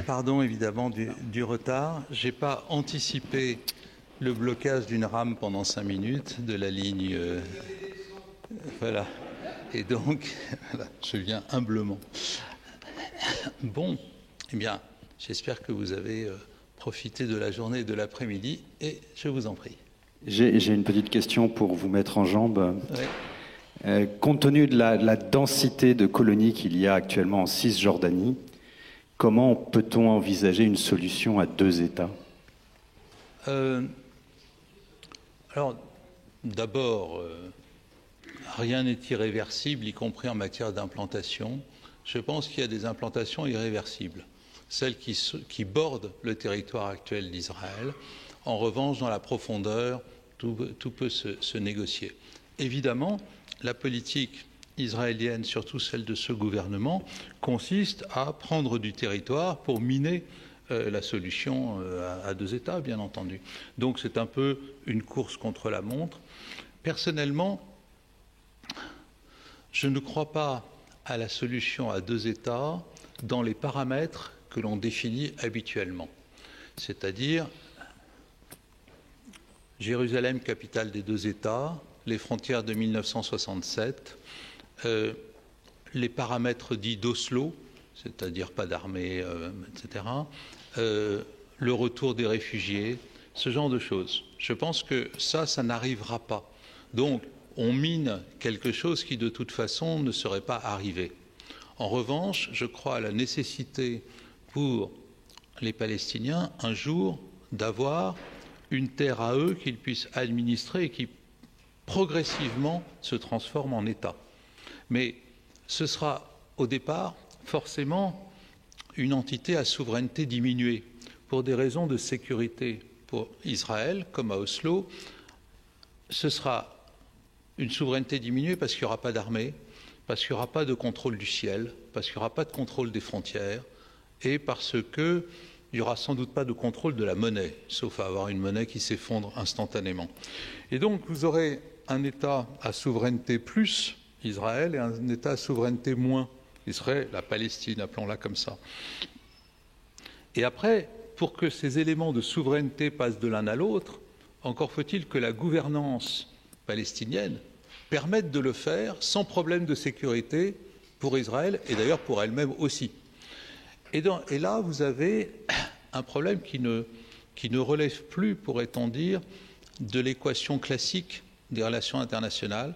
Pardon évidemment du retard. Je n'ai pas anticipé le blocage d'une rame pendant 5 minutes de la ligne. Voilà. Et donc, voilà, je viens humblement. Bon, eh bien, j'espère que vous avez profité de la journée et de l'après-midi et je vous en prie. J'ai une petite question pour vous mettre en jambe. Ouais. Compte tenu de la densité de colonies qu'il y a actuellement en Cisjordanie, comment peut-on envisager une solution à 2 États ? Alors, d'abord, rien n'est irréversible, y compris en matière d'implantation. Je pense qu'il y a des implantations irréversibles, celles qui bordent le territoire actuel d'Israël. En revanche, dans la profondeur, tout peut se négocier. Évidemment, la politique israélienne, surtout celle de ce gouvernement, consiste à prendre du territoire pour miner la solution à 2 États, bien entendu. Donc c'est un peu une course contre la montre. Personnellement, je ne crois pas à la solution à 2 États dans les paramètres que l'on définit habituellement. C'est-à-dire Jérusalem, capitale des 2 États, les frontières de 1967, les paramètres dits d'Oslo, c'est-à-dire pas d'armée, etc., le retour des réfugiés, ce genre de choses. Je pense que ça n'arrivera pas. Donc, on mine quelque chose qui, de toute façon, ne serait pas arrivé. En revanche, je crois à la nécessité pour les Palestiniens, un jour, d'avoir une terre à eux qu'ils puissent administrer et qui progressivement se transforme en État. Mais ce sera au départ forcément une entité à souveraineté diminuée pour des raisons de sécurité pour Israël, comme à Oslo. Ce sera une souveraineté diminuée parce qu'il n'y aura pas d'armée, parce qu'il n'y aura pas de contrôle du ciel, parce qu'il n'y aura pas de contrôle des frontières et parce qu'il n'y aura sans doute pas de contrôle de la monnaie, sauf à avoir une monnaie qui s'effondre instantanément. Et donc vous aurez un État à souveraineté plus Israël et un État à souveraineté moins, qui serait la Palestine, appelons-la comme ça. Et après, pour que ces éléments de souveraineté passent de l'un à l'autre, encore faut-il que la gouvernance palestinienne permette de le faire sans problème de sécurité pour Israël et d'ailleurs pour elle-même aussi. Et là, vous avez un problème qui ne relève plus, pourrait-on dire, de l'équation classique des relations internationales,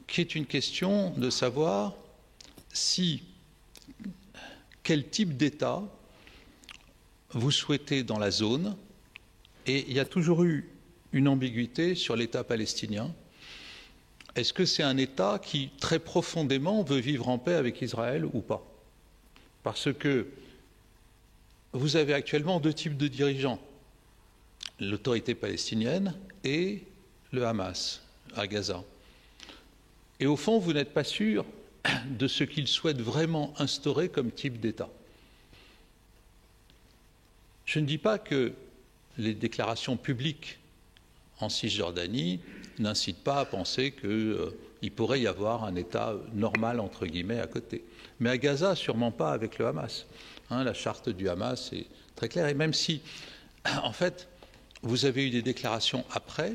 qui est une question de savoir quel type d'État vous souhaitez dans la zone. Et il y a toujours eu une ambiguïté sur l'État palestinien. Est-ce que c'est un État qui, très profondément, veut vivre en paix avec Israël ou pas? Parce que vous avez actuellement 2 types de dirigeants, l'autorité palestinienne et le Hamas à Gaza. Et au fond, vous n'êtes pas sûr de ce qu'ils souhaitent vraiment instaurer comme type d'État. Je ne dis pas que les déclarations publiques en Cisjordanie n'incitent pas à penser qu'il pourrait y avoir un État normal, entre guillemets, à côté. Mais à Gaza, sûrement pas avec le Hamas. La charte du Hamas est très claire. Et même si, en fait, vous avez eu des déclarations après,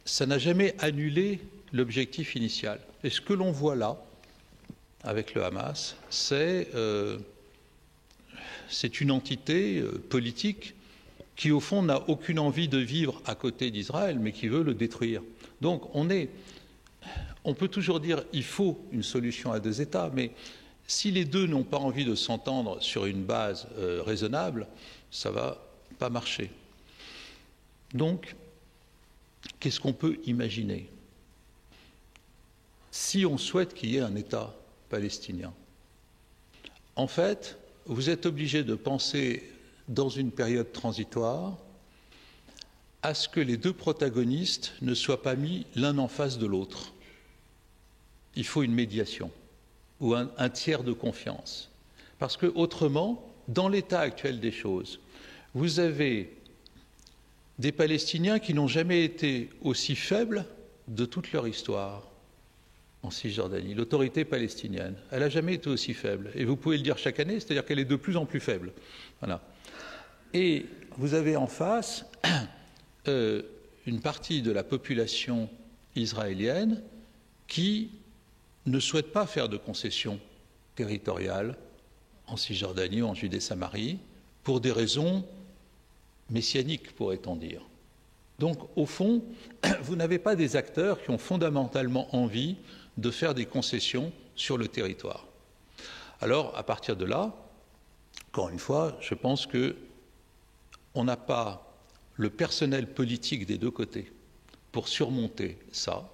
ça n'a jamais annulé l'objectif initial. Et ce que l'on voit là, avec le Hamas, c'est une entité politique qui, au fond, n'a aucune envie de vivre à côté d'Israël, mais qui veut le détruire. Donc, on peut toujours dire qu'il faut une solution à 2 États, mais si les deux n'ont pas envie de s'entendre sur une base raisonnable, ça ne va pas marcher. Donc, qu'est-ce qu'on peut imaginer si on souhaite qu'il y ait un État palestinien? En fait, vous êtes obligé de penser dans une période transitoire à ce que les 2 protagonistes ne soient pas mis l'un en face de l'autre. Il faut une médiation ou un tiers de confiance. Parce que autrement, dans l'état actuel des choses, vous avez des Palestiniens qui n'ont jamais été aussi faibles de toute leur histoire. en Cisjordanie, l'autorité palestinienne. Elle n'a jamais été aussi faible. Et vous pouvez le dire chaque année, c'est-à-dire qu'elle est de plus en plus faible. Voilà. Et vous avez en face une partie de la population israélienne qui ne souhaite pas faire de concessions territoriales en Cisjordanie ou en Judée-Samarie pour des raisons messianiques, pourrait-on dire. Donc, au fond, vous n'avez pas des acteurs qui ont fondamentalement envie de faire des concessions sur le territoire. Alors, à partir de là, encore une fois, je pense qu'on n'a pas le personnel politique des deux côtés pour surmonter ça.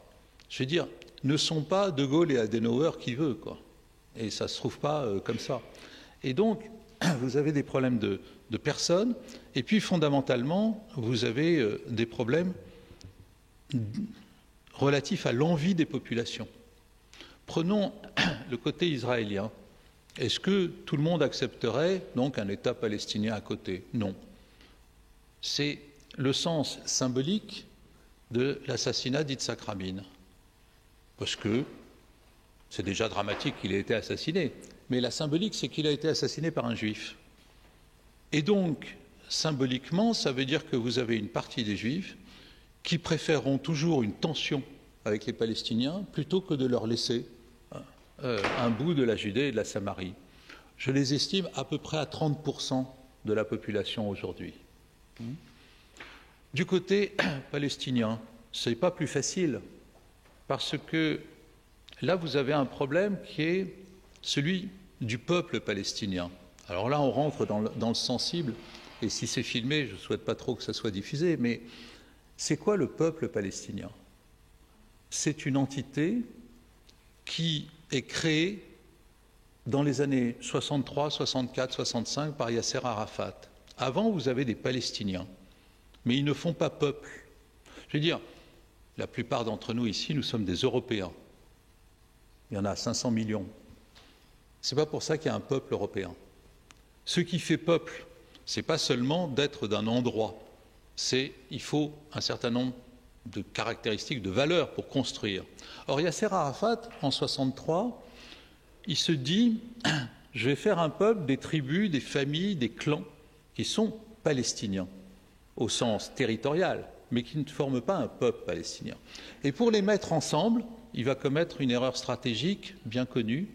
Je veux dire, ne sont pas De Gaulle et Adenauer qui veulent, quoi. Et ça ne se trouve pas comme ça. Et donc, vous avez des problèmes de personnes, et puis fondamentalement, vous avez des problèmes relatifs à l'envie des populations. Prenons le côté israélien. Est-ce que tout le monde accepterait donc un État palestinien à côté? Non. C'est le sens symbolique de l'assassinat d'Yitzhak Rabin. Parce que c'est déjà dramatique qu'il ait été assassiné. Mais la symbolique, c'est qu'il a été assassiné par un juif. Et donc, symboliquement, ça veut dire que vous avez une partie des juifs qui préféreront toujours une tension avec les Palestiniens plutôt que de leur laisser un bout de la Judée et de la Samarie. Je les estime à peu près à 30% de la population aujourd'hui. Du côté palestinien, ce n'est pas plus facile, parce que là, vous avez un problème qui est celui du peuple palestinien. Alors là, on rentre dans le sensible, et si c'est filmé, je ne souhaite pas trop que ça soit diffusé, mais c'est quoi le peuple palestinien? C'est une entité qui est créée dans les années 63, 64, 65 par Yasser Arafat. Avant, vous avez des Palestiniens, mais ils ne font pas peuple. Je veux dire, la plupart d'entre nous ici, nous sommes des Européens. Il y en a 500 millions. Ce n'est pas pour ça qu'il y a un peuple européen. Ce qui fait peuple, ce n'est pas seulement d'être d'un endroit. Il faut un certain nombre de caractéristiques, de valeurs pour construire. Or, Yasser Arafat, en 63, il se dit « Je vais faire un peuple, des tribus, des familles, des clans qui sont palestiniens, au sens territorial, mais qui ne forment pas un peuple palestinien. Et pour les mettre ensemble, il va commettre une erreur stratégique bien connue.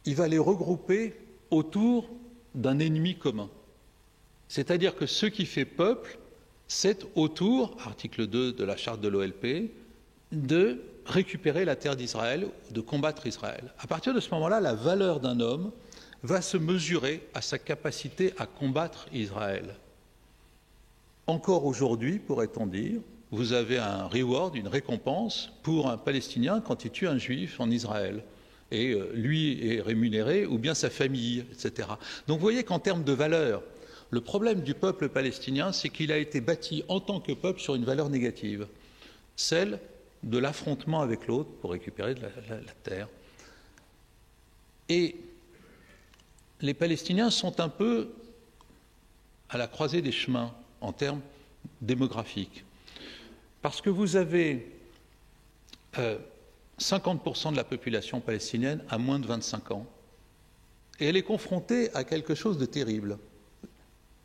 Il va les regrouper autour d'un ennemi commun. C'est-à-dire que ce qui fait peuple, c'est autour, article 2 de la charte de l'OLP, de récupérer la terre d'Israël, de combattre Israël. À partir de ce moment-là, la valeur d'un homme va se mesurer à sa capacité à combattre Israël. Encore aujourd'hui, pourrait-on dire, vous avez un reward, une récompense pour un Palestinien quand il tue un Juif en Israël. Et lui est rémunéré, ou bien sa famille, etc. Donc vous voyez qu'en termes de valeur, le problème du peuple palestinien, c'est qu'il a été bâti en tant que peuple sur une valeur négative, celle de l'affrontement avec l'autre pour récupérer de la terre. Et les Palestiniens sont un peu à la croisée des chemins en termes démographiques. Parce que vous avez 50% de la population palestinienne à moins de 25 ans. Et elle est confrontée à quelque chose de terrible.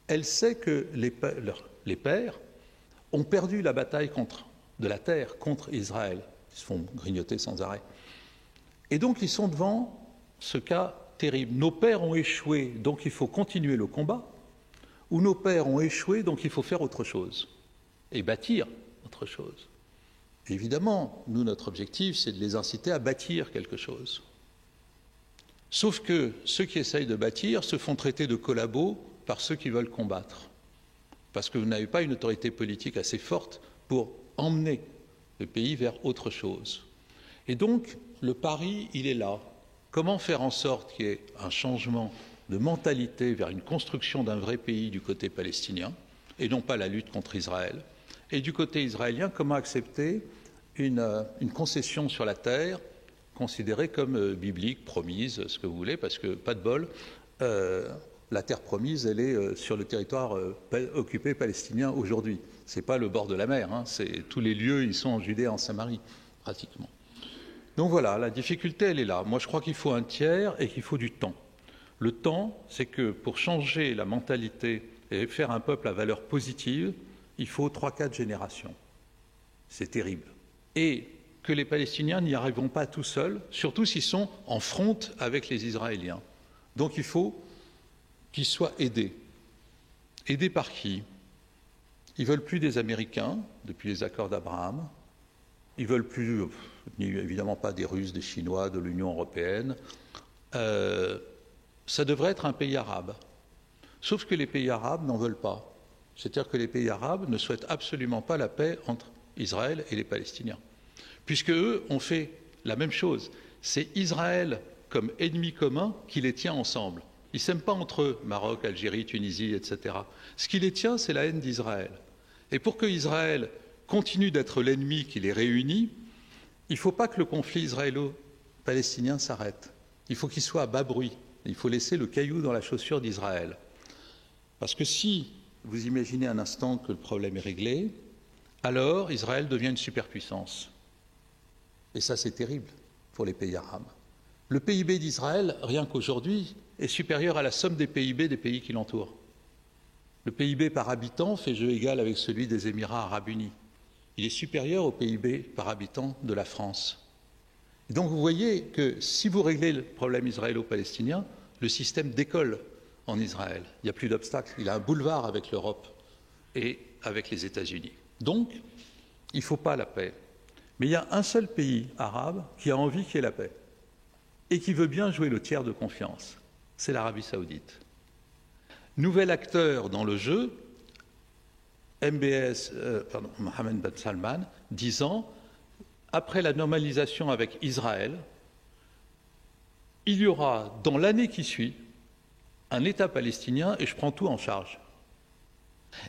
Elle sait que les pères ont perdu la bataille de la terre contre Israël. Ils se font grignoter sans arrêt. Et donc ils sont devant ce cas terrible. Nos pères ont échoué, donc il faut continuer le combat. Ou nos pères ont échoué, donc il faut faire autre chose. Et bâtir autre chose. Évidemment, nous, notre objectif, c'est de les inciter à bâtir quelque chose. Sauf que ceux qui essayent de bâtir se font traiter de collabos par ceux qui veulent combattre. Parce que vous n'avez pas une autorité politique assez forte pour emmener le pays vers autre chose. Et donc, le pari, il est là. Comment faire en sorte qu'il y ait un changement de mentalité vers une construction d'un vrai pays du côté palestinien, et non pas la lutte contre Israël. Et du côté israélien, comment accepter une concession sur la terre considérée comme biblique, promise, ce que vous voulez, parce que, pas de bol, la terre promise, elle est sur le territoire occupé palestinien aujourd'hui. Ce n'est pas le bord de la mer, hein, tous les lieux, ils sont en Judée et en Samarie, pratiquement. Donc voilà, la difficulté, elle est là. Moi, je crois qu'il faut un tiers et qu'il faut du temps. Le temps, c'est que pour changer la mentalité et faire un peuple à valeur positive, il faut 3-4 générations. C'est terrible. Et que les Palestiniens n'y arriveront pas tout seuls, surtout s'ils sont en fronte avec les Israéliens. Donc il faut qu'ils soient aidés. Aidés par qui? Ils ne veulent plus des Américains, depuis les accords d'Abraham. Ils ne veulent plus, évidemment pas des Russes, des Chinois, de l'Union européenne. Ça devrait être un pays arabe. Sauf que les pays arabes n'en veulent pas. C'est-à-dire que les pays arabes ne souhaitent absolument pas la paix entre Israël et les Palestiniens. Puisque eux ont fait la même chose. C'est Israël comme ennemi commun qui les tient ensemble. Ils ne s'aiment pas entre eux, Maroc, Algérie, Tunisie, etc. Ce qui les tient, c'est la haine d'Israël. Et pour que Israël continue d'être l'ennemi qui les réunit, il ne faut pas que le conflit israélo-palestinien s'arrête. Il faut qu'il soit à bas bruit. Il faut laisser le caillou dans la chaussure d'Israël. Parce que si vous imaginez un instant que le problème est réglé, alors Israël devient une superpuissance. Et ça, c'est terrible pour les pays arabes. Le PIB d'Israël, rien qu'aujourd'hui, est supérieur à la somme des PIB des pays qui l'entourent. Le PIB par habitant fait jeu égal avec celui des Émirats arabes unis. Il est supérieur au PIB par habitant de la France. Et donc vous voyez que si vous réglez le problème israélo-palestinien, le système décolle en Israël. Il n'y a plus d'obstacles. Il a un boulevard avec l'Europe et avec les États-Unis. Donc, il ne faut pas la paix. Mais il y a un seul pays arabe qui a envie qu'il y ait la paix et qui veut bien jouer le tiers de confiance. C'est l'Arabie saoudite. Nouvel acteur dans le jeu, Mohammed Ben Salman, disant, après la normalisation avec Israël, il y aura dans l'année qui suit un État palestinien et je prends tout en charge.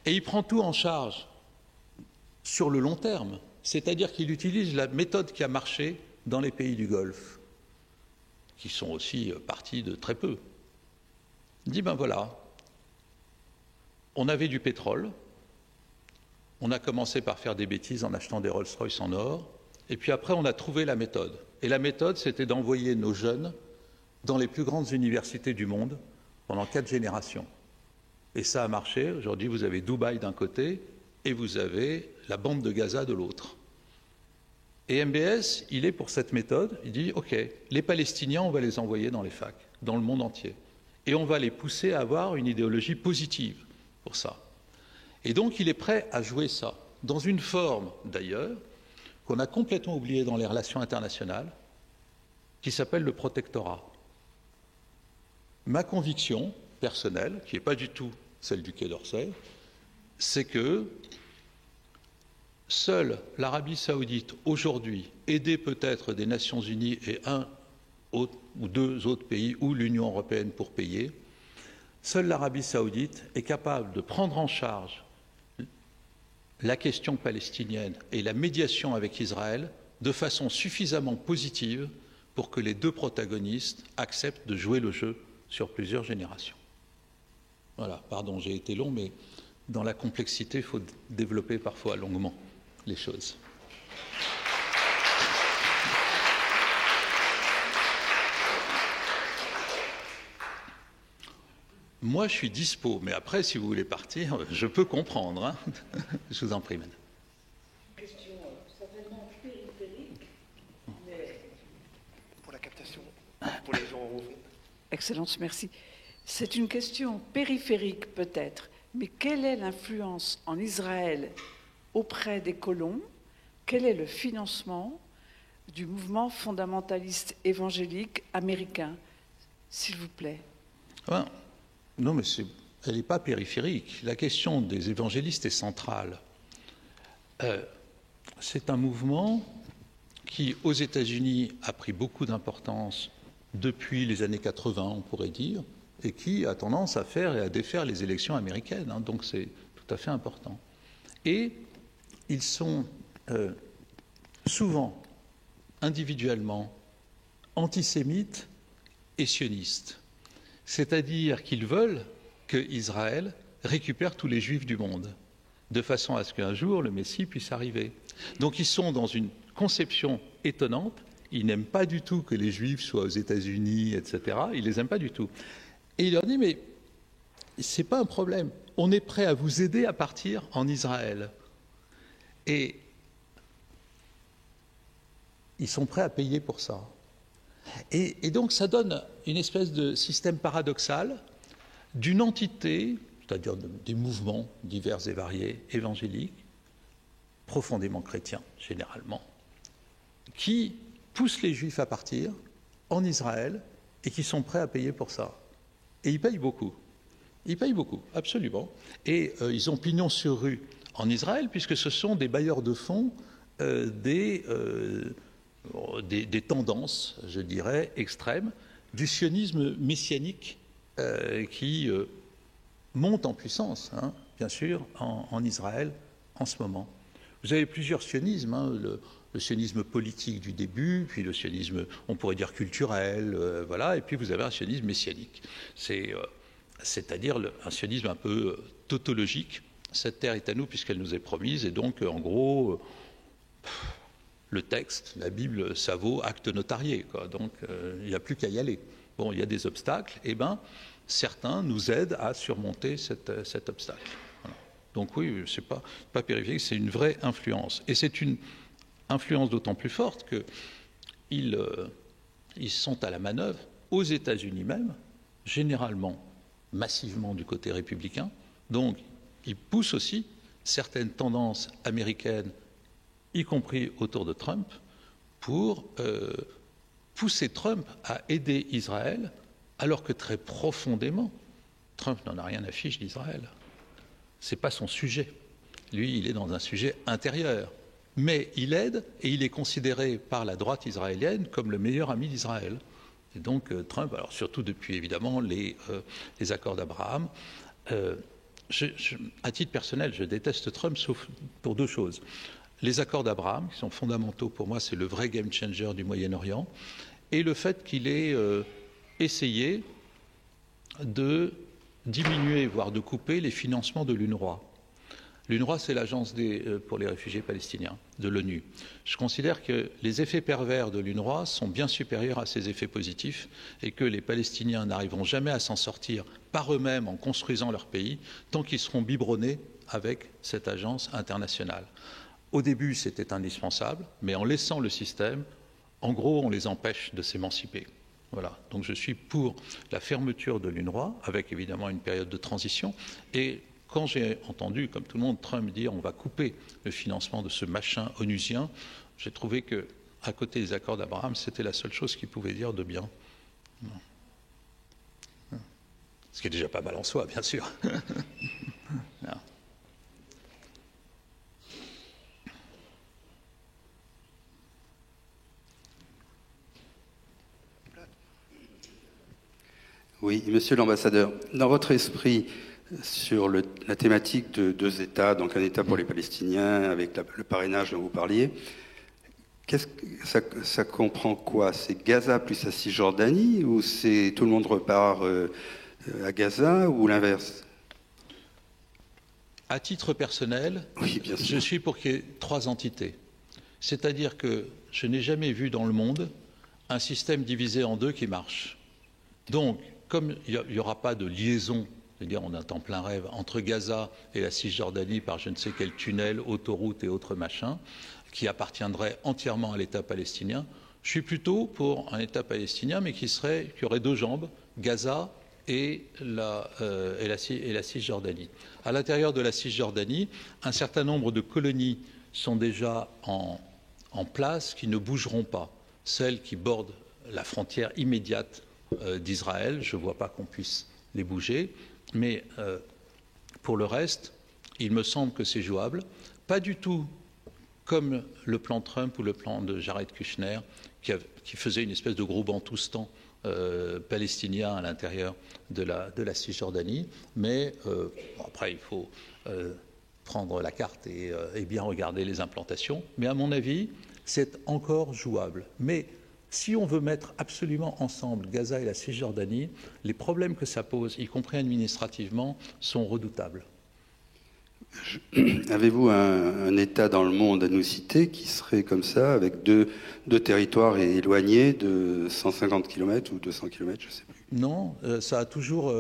Et il prend tout en charge sur le long terme, c'est-à-dire qu'il utilise la méthode qui a marché dans les pays du Golfe, qui sont aussi partis de très peu. Il dit, ben voilà, on avait du pétrole, on a commencé par faire des bêtises en achetant des Rolls-Royce en or, et puis après on a trouvé la méthode. Et la méthode, c'était d'envoyer nos jeunes dans les plus grandes universités du monde pendant 4 générations. Et ça a marché. Aujourd'hui, vous avez Dubaï d'un côté et vous avez la bande de Gaza de l'autre. Et MBS, il est pour cette méthode. Il dit, OK, les Palestiniens, on va les envoyer dans les facs, dans le monde entier. Et on va les pousser à avoir une idéologie positive pour ça. Et donc, il est prêt à jouer ça, dans une forme, d'ailleurs, qu'on a complètement oubliée dans les relations internationales, qui s'appelle le protectorat. Ma conviction personnelle, qui n'est pas du tout celle du Quai d'Orsay, c'est que seule l'Arabie saoudite, aujourd'hui, aidée peut-être des Nations unies et un ou 2 autres pays, ou l'Union européenne pour payer, seule l'Arabie saoudite est capable de prendre en charge la question palestinienne et la médiation avec Israël de façon suffisamment positive pour que les 2 protagonistes acceptent de jouer le jeu sur plusieurs générations. Voilà, pardon, j'ai été long, mais dans la complexité, il faut développer parfois longuement les choses. Moi, je suis dispo, mais après, si vous voulez partir, je peux comprendre. Hein. Je vous en prie, madame. Une question certainement périphérique, mais pour la captation, pour les gens au fond. Excellence, merci. C'est une question périphérique peut-être, mais quelle est l'influence en Israël auprès des colons? Quel est le financement du mouvement fondamentaliste évangélique américain, s'il vous plaît? Non, mais elle n'est pas périphérique. La question des évangélistes est centrale. C'est un mouvement qui, aux États-Unis, a pris beaucoup d'importance depuis les années 80, on pourrait dire, et qui a tendance à faire et à défaire les élections américaines. Hein, donc c'est tout à fait important. Et ils sont souvent, individuellement, antisémites et sionistes. C'est-à-dire qu'ils veulent qu'Israël récupère tous les Juifs du monde, de façon à ce qu'un jour le Messie puisse arriver. Donc ils sont dans une conception étonnante il n'aime pas du tout que les Juifs soient aux États-Unis, etc. Il les aime pas du tout. Et il leur dit, mais c'est pas un problème. On est prêt à vous aider à partir en Israël. Et ils sont prêts à payer pour ça. Et donc ça donne une espèce de système paradoxal d'une entité, c'est-à-dire des mouvements divers et variés, évangéliques, profondément chrétiens généralement, qui poussent les Juifs à partir en Israël et qui sont prêts à payer pour ça. Et ils payent beaucoup. Ils payent beaucoup, absolument. Et ils ont pignon sur rue en Israël, puisque ce sont des bailleurs de fonds des tendances, je dirais, extrêmes, du sionisme messianique qui monte en puissance, hein, bien sûr, en Israël en ce moment. Vous avez plusieurs sionismes, hein, le sionisme politique du début, puis le sionisme, on pourrait dire culturel, voilà, et puis vous avez un sionisme messianique. C'est-à-dire un sionisme un peu tautologique. Cette terre est à nous puisqu'elle nous est promise, et donc, en gros, le texte, la Bible, ça vaut acte notarié, quoi. Donc, il n'y a plus qu'à y aller. Bon, il y a des obstacles, et bien, certains nous aident à surmonter cet obstacle. Voilà. Donc oui, c'est pas périphérique, c'est une vraie influence. Et c'est une influence d'autant plus forte qu'ils sont à la manœuvre aux États-Unis même, généralement, massivement du côté républicain. Donc, ils poussent aussi certaines tendances américaines, y compris autour de Trump, pour pousser Trump à aider Israël, alors que très profondément, Trump n'en a rien à fiche d'Israël. Ce n'est pas son sujet. Lui, il est dans un sujet intérieur. Mais il aide et il est considéré par la droite israélienne comme le meilleur ami d'Israël. Et donc Trump, alors surtout depuis évidemment les accords d'Abraham, à titre personnel, je déteste Trump sauf pour deux choses. Les accords d'Abraham, qui sont fondamentaux pour moi, c'est le vrai game changer du Moyen-Orient, et le fait qu'il ait essayé de diminuer, voire de couper les financements de l'UNRWA. L'UNRWA, c'est l'agence pour les réfugiés palestiniens de l'ONU. Je considère que les effets pervers de l'UNRWA sont bien supérieurs à ses effets positifs et que les Palestiniens n'arriveront jamais à s'en sortir par eux-mêmes en construisant leur pays tant qu'ils seront biberonnés avec cette agence internationale. Au début, c'était indispensable, mais en laissant le système, en gros, on les empêche de s'émanciper. Voilà. Donc je suis pour la fermeture de l'UNRWA, avec évidemment une période de transition. Et quand j'ai entendu, comme tout le monde, Trump dire on va couper le financement de ce machin onusien, j'ai trouvé qu'à côté des accords d'Abraham, c'était la seule chose qu'il pouvait dire de bien. Ce qui est déjà pas mal en soi, bien sûr. Oui, monsieur l'ambassadeur, dans votre esprit, sur la thématique de deux États, donc un État pour les Palestiniens, avec le parrainage dont vous parliez, ça comprend quoi? C'est Gaza plus la Cisjordanie, ou c'est tout le monde repart à Gaza, ou l'inverse? À titre personnel, oui, je suis pour qu'il y ait trois entités. C'est-à-dire que je n'ai jamais vu dans le monde un système divisé en deux qui marche. Donc, comme il n'y aura pas de liaison, c'est-à-dire on est en plein rêve, entre Gaza et la Cisjordanie par je ne sais quel tunnel, autoroute et autres machins, qui appartiendrait entièrement à l'État palestinien, je suis plutôt pour un État palestinien, mais qui aurait deux jambes, Gaza et la Cisjordanie. À l'intérieur de la Cisjordanie, un certain nombre de colonies sont déjà en place, qui ne bougeront pas. Celles qui bordent la frontière immédiate d'Israël, je ne vois pas qu'on puisse les bouger, mais pour le reste, il me semble que c'est jouable. Pas du tout comme le plan Trump ou le plan de Jared Kushner, qui faisait une espèce de gros bantoustan palestinien à l'intérieur de la Cisjordanie, mais après il faut prendre la carte et bien regarder les implantations, mais à mon avis, c'est encore jouable. Mais si on veut mettre absolument ensemble Gaza et la Cisjordanie, les problèmes que ça pose, y compris administrativement, sont redoutables. Avez-vous un État dans le monde à nous citer qui serait comme ça, avec deux territoires éloignés de 150 km ou 200 km, je ne sais plus? Non, ça a toujours...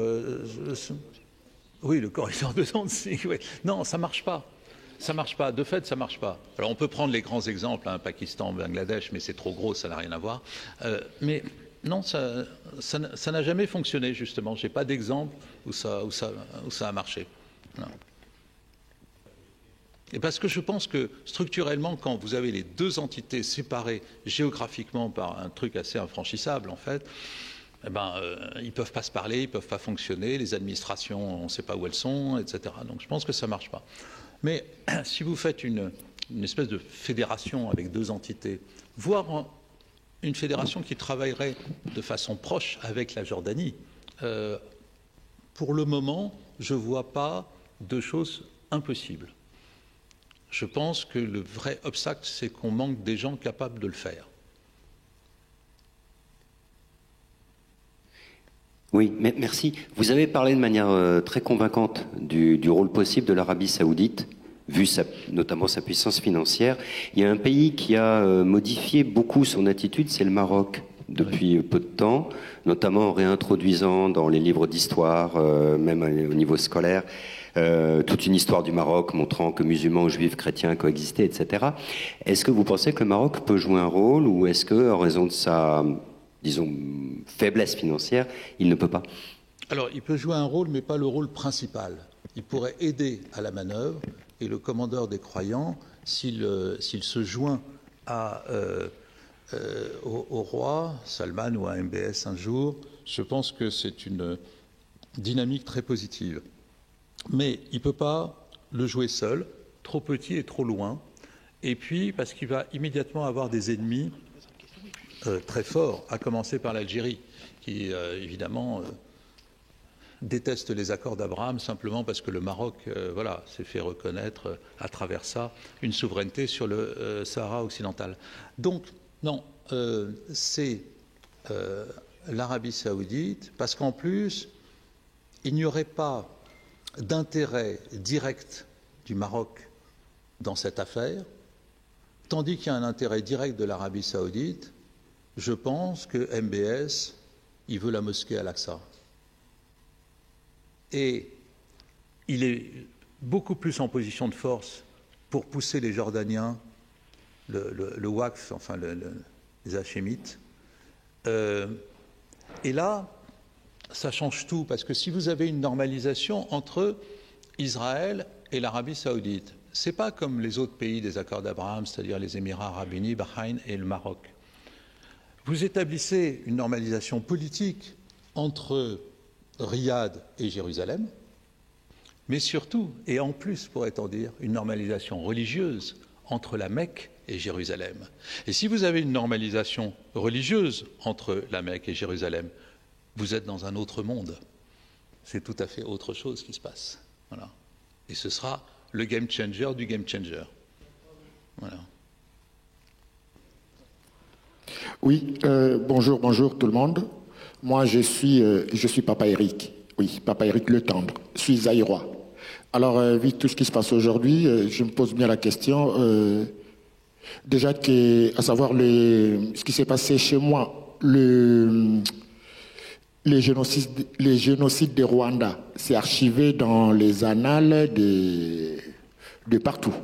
oui, le corridor de Danzig, oui. Non, ça ne marche pas. Ça marche pas. De fait, ça marche pas. Alors, on peut prendre les grands exemples, hein, Pakistan, Bangladesh, mais c'est trop gros, ça n'a rien à voir. Mais non, ça n'a jamais fonctionné, justement. Je n'ai pas d'exemple où ça a marché. Non. Et parce que je pense que structurellement, quand vous avez les deux entités séparées géographiquement par un truc assez infranchissable, en fait, eh ben, ils ne peuvent pas se parler, ils ne peuvent pas fonctionner, les administrations, on ne sait pas où elles sont, etc. Donc je pense que ça ne marche pas. Mais si vous faites une espèce de fédération avec deux entités, voire une fédération qui travaillerait de façon proche avec la Jordanie, pour le moment, je ne vois pas de choses impossibles. Je pense que le vrai obstacle, c'est qu'on manque des gens capables de le faire. Oui, merci. Vous avez parlé de manière très convaincante du rôle possible de l'Arabie saoudite, vu notamment sa puissance financière. Il y a un pays qui a modifié beaucoup son attitude, c'est le Maroc, depuis peu de temps, notamment en réintroduisant dans les livres d'histoire, même au niveau scolaire, toute une histoire du Maroc montrant que musulmans, juifs, chrétiens coexistaient, etc. Est-ce que vous pensez que le Maroc peut jouer un rôle, ou est-ce que, en raison de sa, disons, faiblesse financière, il ne peut pas? Alors, il peut jouer un rôle, mais pas le rôle principal. Il pourrait aider à la manœuvre, et le commandeur des croyants, s'il se joint au roi Salman ou à MBS un jour, je pense que c'est une dynamique très positive. Mais il ne peut pas le jouer seul, trop petit et trop loin, et puis parce qu'il va immédiatement avoir des ennemis très forts, à commencer par l'Algérie, qui évidemment déteste les accords d'Abraham simplement parce que le Maroc s'est fait reconnaître à travers ça une souveraineté sur le Sahara occidental. Donc, non, c'est l'Arabie saoudite, parce qu'en plus, il n'y aurait pas d'intérêt direct du Maroc dans cette affaire, tandis qu'il y a un intérêt direct de l'Arabie saoudite. Je pense que MBS, il veut la mosquée Al-Aqsa. Et il est beaucoup plus en position de force pour pousser les Jordaniens, le Waqf, enfin les Hachémites. Et là, ça change tout, parce que si vous avez une normalisation entre Israël et l'Arabie saoudite, ce n'est pas comme les autres pays des accords d'Abraham, c'est-à-dire les Émirats arabes unis, Bahreïn et le Maroc. Vous établissez une normalisation politique entre Riyad et Jérusalem, mais surtout, et en plus, pourrait-on dire, une normalisation religieuse entre la Mecque et Jérusalem. Et si vous avez une normalisation religieuse entre la Mecque et Jérusalem, vous êtes dans un autre monde. C'est tout à fait autre chose qui se passe. Voilà. Et ce sera le game changer du game changer. Voilà. Oui, bonjour tout le monde. Moi, je suis Papa Eric. Oui, Papa Eric Le Tendre. Je suis zaïrois. Alors, vu tout ce qui se passe aujourd'hui, je me pose bien la question. Déjà, à savoir ce qui s'est passé chez moi, les génocides de Rwanda, c'est archivé dans les annales de partout.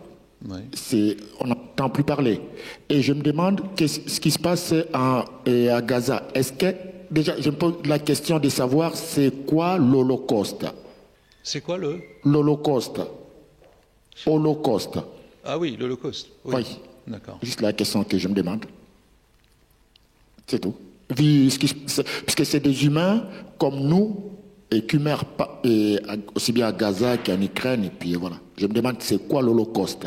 Oui. On n'entend plus parler. Et je me demande ce qui se passe à Gaza. Est-ce que, déjà, je me pose la question de savoir c'est quoi l'Holocauste? C'est quoi l'Holocauste? Holocauste. Ah oui, l'Holocauste. Oui. Oui. D'accord. Juste la question que je me demande. C'est tout. Puisque c'est des humains comme nous, et qui meurent aussi bien à Gaza qu'en Ukraine, et puis voilà. Je me demande c'est quoi l'Holocauste?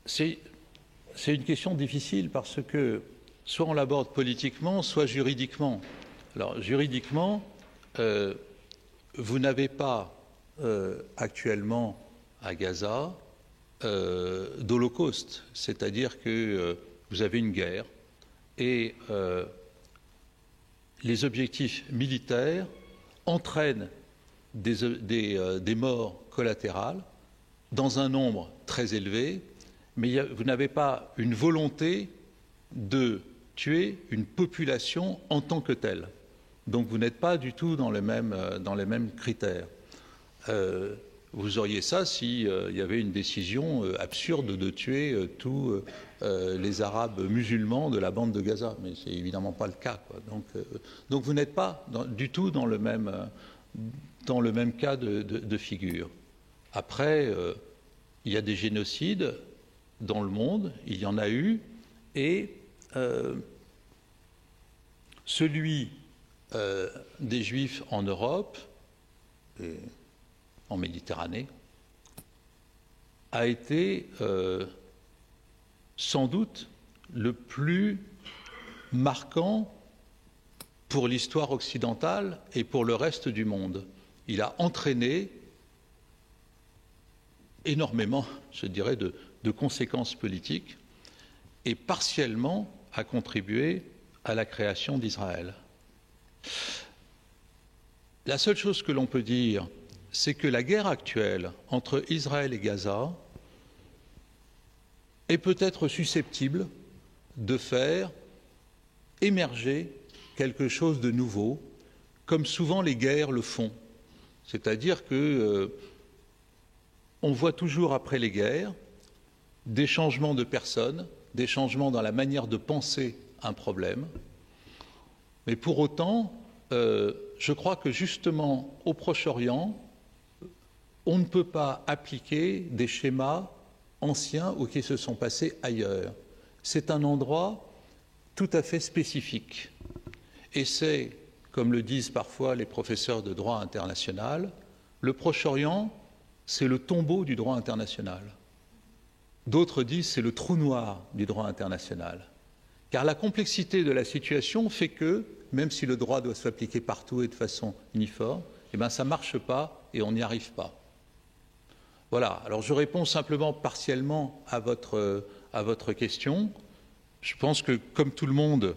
C'est une question difficile parce que soit on l'aborde politiquement, soit juridiquement. Alors juridiquement, vous n'avez pas actuellement à Gaza d'Holocauste, c'est-à-dire que vous avez une guerre et les objectifs militaires entraînent des morts collatérales dans un nombre très élevé, mais vous n'avez pas une volonté de tuer une population en tant que telle. Donc vous n'êtes pas du tout dans les mêmes critères. Vous auriez ça s'il y avait une décision absurde de tuer tous les Arabes musulmans de la bande de Gaza, mais c'est évidemment pas le cas, quoi. Donc vous n'êtes pas du tout dans le même cas de figure. Après, il y a des génocides dans le monde, il y en a eu, et celui des Juifs en Europe et en Méditerranée a été sans doute le plus marquant pour l'histoire occidentale et pour le reste du monde. Il a entraîné énormément, je dirais, de conséquences politiques et partiellement a contribué à la création d'Israël. La seule chose que l'on peut dire, c'est que la guerre actuelle entre Israël et Gaza est peut-être susceptible de faire émerger quelque chose de nouveau, comme souvent les guerres le font. C'est-à-dire que on voit toujours après les guerres des changements de personnes, des changements dans la manière de penser un problème. Mais pour autant, je crois que justement au Proche-Orient, on ne peut pas appliquer des schémas anciens ou qui se sont passés ailleurs. C'est un endroit tout à fait spécifique. Et c'est, comme le disent parfois les professeurs de droit international, le Proche-Orient, c'est le tombeau du droit international. D'autres disent c'est le trou noir du droit international. Car la complexité de la situation fait que, même si le droit doit s'appliquer partout et de façon uniforme, eh bien ça ne marche pas et on n'y arrive pas. Voilà, alors je réponds simplement partiellement à votre question. Je pense que, comme tout le monde,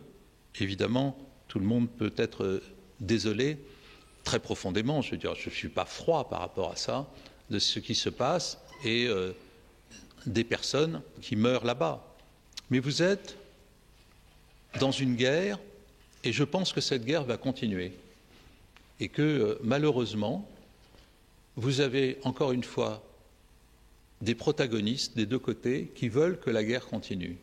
évidemment, tout le monde peut être désolé très profondément, je veux dire, je ne suis pas froid par rapport à ça, de ce qui se passe et des personnes qui meurent là-bas. Mais vous êtes dans une guerre et je pense que cette guerre va continuer. Et que, malheureusement, vous avez encore une fois des protagonistes des deux côtés qui veulent que la guerre continue.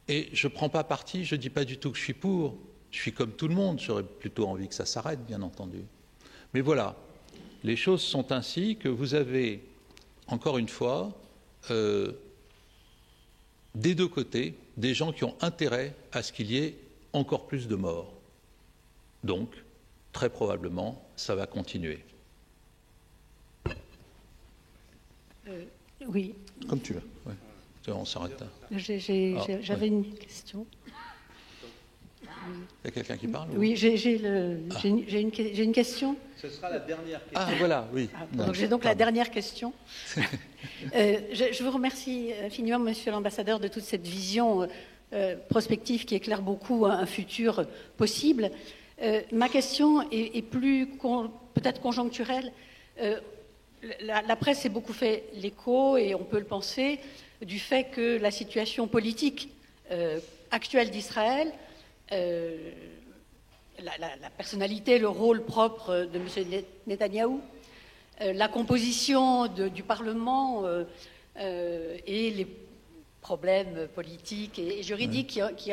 Et je ne prends pas parti, je ne dis pas du tout que je suis pour, je suis comme tout le monde, j'aurais plutôt envie que ça s'arrête, bien entendu. Mais voilà, les choses sont ainsi que vous avez, encore une fois, des deux côtés, des gens qui ont intérêt à ce qu'il y ait encore plus de morts. Donc, très probablement, ça va continuer. Oui. Comme tu veux. Ouais. On s'arrête là. J'avais une question. Il y a quelqu'un qui parle? Oui, j'ai une question. Ce sera la dernière question. Ah, voilà, oui. Donc j'ai donc la dernière question. Je vous remercie infiniment, Monsieur l'ambassadeur, de toute cette vision prospective qui éclaire beaucoup un futur possible. Ma question est plus peut-être conjoncturelle. La presse s'est beaucoup fait l'écho, et on peut le penser, du fait que la situation politique actuelle d'Israël, la personnalité, le rôle propre de M. Netanyahou, la composition du Parlement et les problèmes politiques et juridiques qui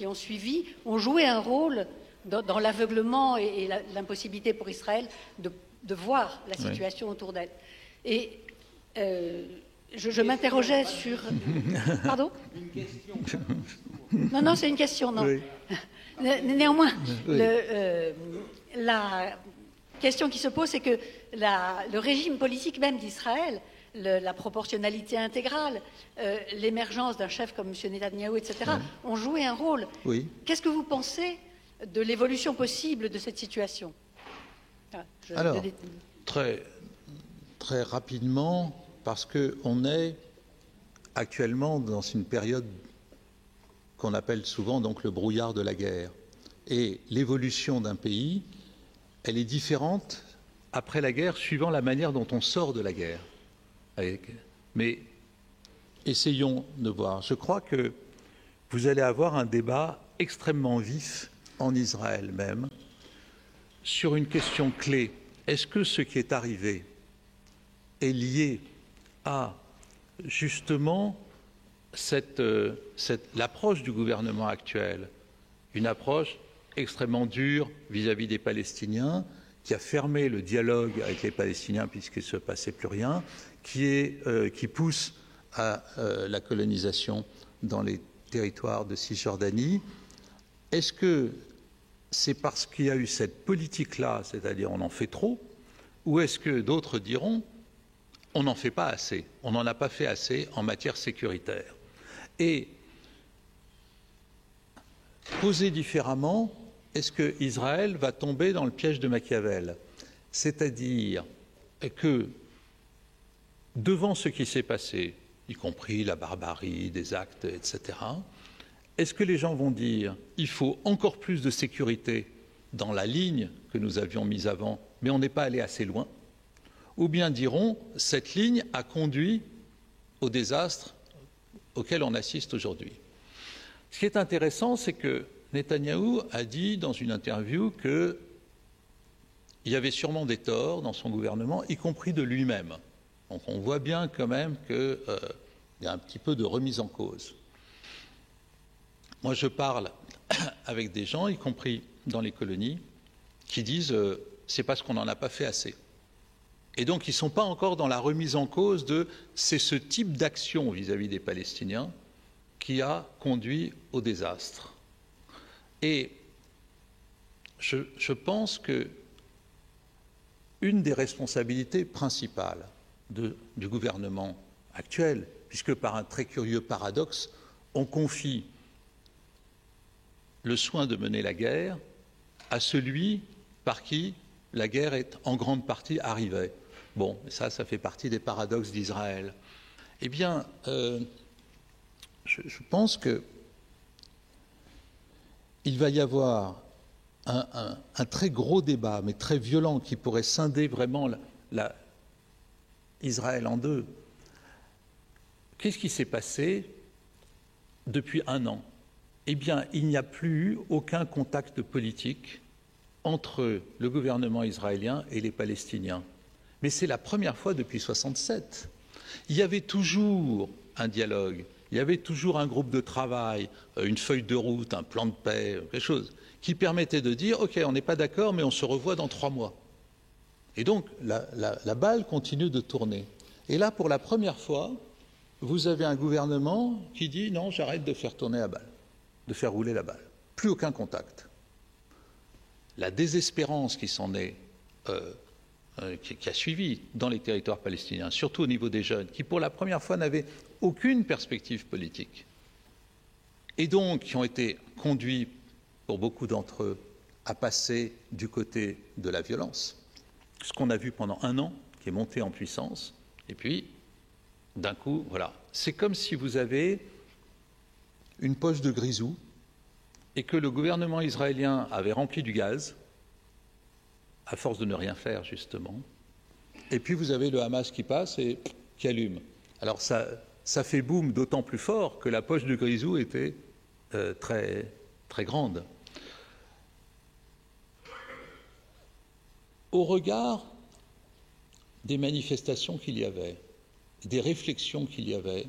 ont suivi, ont joué un rôle dans l'aveuglement et l'impossibilité pour Israël de voir la situation autour d'elle. Et je m'interrogeais sur... Pardon? Une question. Non, c'est une question, non. Oui. Néanmoins, oui. La question qui se pose, c'est que le régime politique même d'Israël, la proportionnalité intégrale, l'émergence d'un chef comme M. Netanyahou, etc., oui, ont joué un rôle. Oui. Qu'est-ce que vous pensez de l'évolution possible de cette situation? Alors, très rapidement, parce qu'on est actuellement dans une période qu'on appelle souvent donc le brouillard de la guerre. Et l'évolution d'un pays elle est différente après la guerre, suivant la manière dont on sort de la guerre. Mais essayons de voir. Je crois que vous allez avoir un débat extrêmement vif en Israël même sur une question clé. Est-ce que ce qui est arrivé est lié à justement l'approche du gouvernement actuel, une approche extrêmement dure vis-à-vis des Palestiniens, qui a fermé le dialogue avec les Palestiniens puisqu'il ne se passait plus rien, qui pousse à la colonisation dans les territoires de Cisjordanie. Est-ce que c'est parce qu'il y a eu cette politique-là, c'est-à-dire on en fait trop, ou est-ce que d'autres diront on n'en fait pas assez, on n'en a pas fait assez en matière sécuritaire? Et posé différemment, est-ce qu'Israël va tomber dans le piège de Machiavel? C'est-à-dire que devant ce qui s'est passé, y compris la barbarie des actes, etc., est-ce que les gens vont dire il faut encore plus de sécurité dans la ligne que nous avions mise avant, mais on n'est pas allé assez loin? Ou bien diront cette ligne a conduit au désastre auquel on assiste aujourd'hui? Ce qui est intéressant, c'est que Netanyahou a dit dans une interview qu'il y avait sûrement des torts dans son gouvernement, y compris de lui-même. Donc on voit bien quand même qu'il y a un petit peu de remise en cause. Moi, je parle avec des gens, y compris dans les colonies, qui disent c'est parce qu'on n'en a pas fait assez. Et donc, ils ne sont pas encore dans la remise en cause de c'est ce type d'action vis-à-vis des Palestiniens qui a conduit au désastre. Et je pense que une des responsabilités principales du gouvernement actuel, puisque par un très curieux paradoxe, on confie le soin de mener la guerre à celui par qui la guerre est en grande partie arrivée. Bon, ça fait partie des paradoxes d'Israël. Eh bien, je pense qu'il va y avoir un très gros débat, mais très violent, qui pourrait scinder vraiment Israël en deux. Qu'est-ce qui s'est passé depuis un an? Eh bien, il n'y a plus eu aucun contact politique entre le gouvernement israélien et les Palestiniens. Mais c'est la première fois depuis 1967. Il y avait toujours un dialogue, il y avait toujours un groupe de travail, une feuille de route, un plan de paix, quelque chose, qui permettait de dire « Ok, on n'est pas d'accord, mais on se revoit dans 3 mois ». Et donc, la balle continue de tourner. Et là, pour la première fois, vous avez un gouvernement qui dit « Non, j'arrête de faire tourner la balle, de faire rouler la balle ». Plus aucun contact. La désespérance qui s'en est... qui a suivi dans les territoires palestiniens, surtout au niveau des jeunes, qui pour la première fois n'avaient aucune perspective politique, et donc qui ont été conduits, pour beaucoup d'entre eux, à passer du côté de la violence. Ce qu'on a vu pendant un an, qui est monté en puissance, et puis, d'un coup, voilà. C'est comme si vous avez une poche de grisou, et que le gouvernement israélien avait rempli du gaz, à force de ne rien faire, justement. Et puis vous avez le Hamas qui passe et qui allume. Alors ça fait boum d'autant plus fort que la poche de grisou était très, très grande. Au regard des manifestations qu'il y avait, des réflexions qu'il y avait,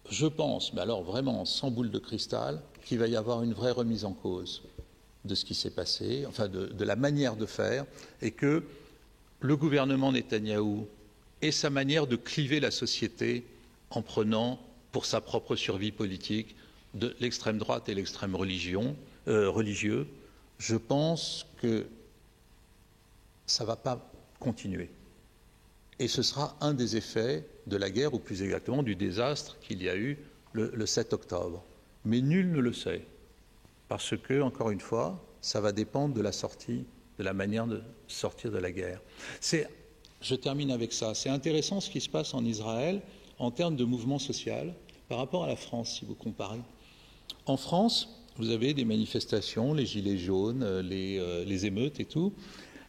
je pense, mais alors vraiment sans boule de cristal, qu'il va y avoir une vraie remise en cause de ce qui s'est passé, enfin de la manière de faire, et que le gouvernement Netanyahou et sa manière de cliver la société en prenant pour sa propre survie politique de l'extrême droite et l'extrême religieux, je pense que ça ne va pas continuer. Et ce sera un des effets de la guerre, ou plus exactement du désastre qu'il y a eu le 7 octobre. Mais nul ne le sait. Parce que, encore une fois, ça va dépendre de la sortie, de la manière de sortir de la guerre. Je termine avec ça. C'est intéressant ce qui se passe en Israël en termes de mouvement social par rapport à la France, si vous comparez. En France, vous avez des manifestations, les gilets jaunes, les émeutes et tout.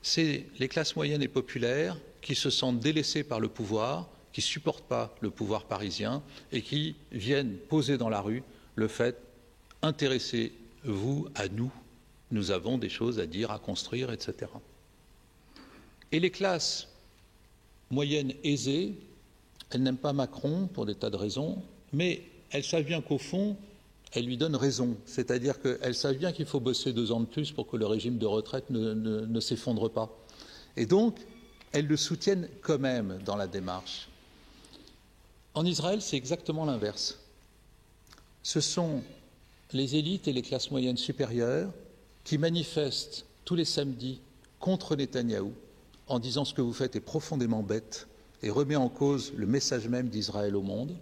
C'est les classes moyennes et populaires qui se sentent délaissées par le pouvoir, qui ne supportent pas le pouvoir parisien et qui viennent poser dans la rue le fait « intéressez-vous à nous, nous avons des choses à dire, à construire, etc. » Et les classes moyennes aisées, elles n'aiment pas Macron pour des tas de raisons, mais elles savent bien qu'au fond, elles lui donnent raison. C'est-à-dire qu'elles savent bien qu'il faut bosser 2 ans de plus pour que le régime de retraite ne s'effondre pas. Et donc, elles le soutiennent quand même dans la démarche. En Israël, c'est exactement l'inverse. Ce sont les élites et les classes moyennes supérieures qui manifestent tous les samedis contre Netanyahou en disant ce que vous faites est profondément bête et remet en cause le message même d'Israël au monde.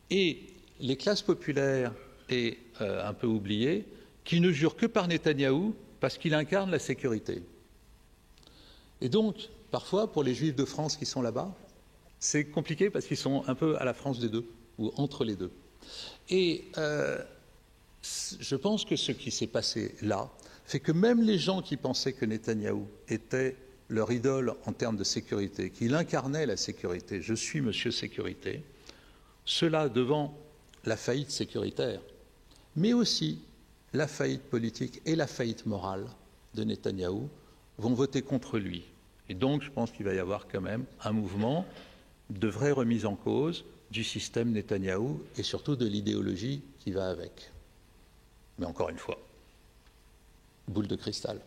Et les classes populaires et un peu oubliées qui ne jurent que par Netanyahou parce qu'il incarne la sécurité. Et donc, parfois, pour les Juifs de France qui sont là-bas, c'est compliqué parce qu'ils sont un peu à la France des deux, ou entre les deux. Et je pense que ce qui s'est passé là fait que même les gens qui pensaient que Netanyahou était leur idole en termes de sécurité, qu'il incarnait la sécurité, je suis monsieur sécurité, ceux-là, devant la faillite sécuritaire, mais aussi la faillite politique et la faillite morale de Netanyahou, vont voter contre lui. Et donc, je pense qu'il va y avoir quand même un mouvement de vraie remise en cause du système Netanyahou et surtout de l'idéologie qui va avec. Mais encore une fois, boule de cristal.